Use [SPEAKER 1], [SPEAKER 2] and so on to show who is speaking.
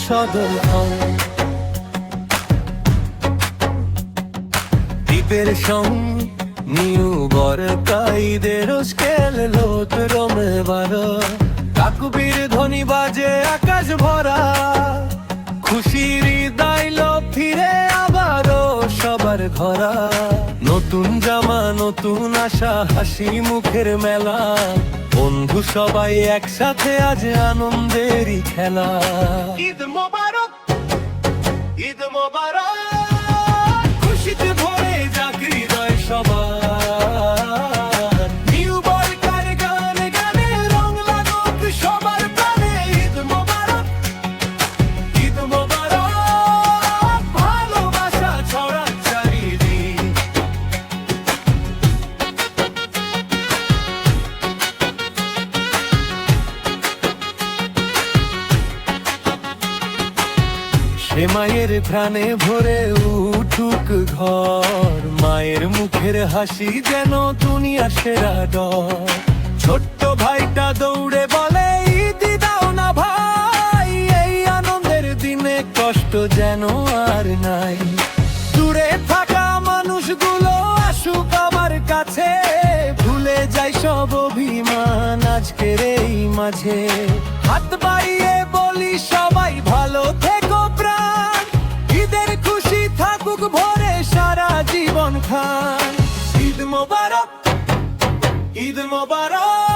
[SPEAKER 1] সদল হও। দ্বীপের song new বরকাইদের scale লোত রমে বারো, কাকুবির ধ্বনি বাজে আকাশ ভরা, খুশির হৃদয় ফিরে আবারও সবার ঘরা। নতুন জামা নতুন আশা, হাসি মুখের মেলা, বন্ধু সবাই একসাথে আজ আনন্দেরই খেলা। ঈদ মোবারক, ঈদ মোবারক, খুশিতে ভরে যাক হৃদয় সবার। নিউ বরকার গানে গানে রং লাগুক সবার প্রাণে। ঈদ মোবারক, ঈদ মোবারক, ভালোবাসা ছড়াক চারিদিক। সে মায়ের প্রাণে ভরে উঠুক ঘর, মায়ের মুখের হাসি যেন দুনিয়া সেরা ডর। ছোট্ট ভাইটা দৌড়ে বলে ঈদি দাও না ভাই, এই আনন্দের দিনে কষ্ট যেন আর নাই। দূরে থাকা মানুষগুলো আসুক আমার কাছে, ভুলে যাই সব অভিমান আজকের এই মাঝে। হাত বাড়িয়ে বলি সবাই ভালো থেকো প্রাণ, ঈদের খুশি থাকুক ভরে সারা জীবন খান। ঈদ মোবারক, ঈদ মোবারক।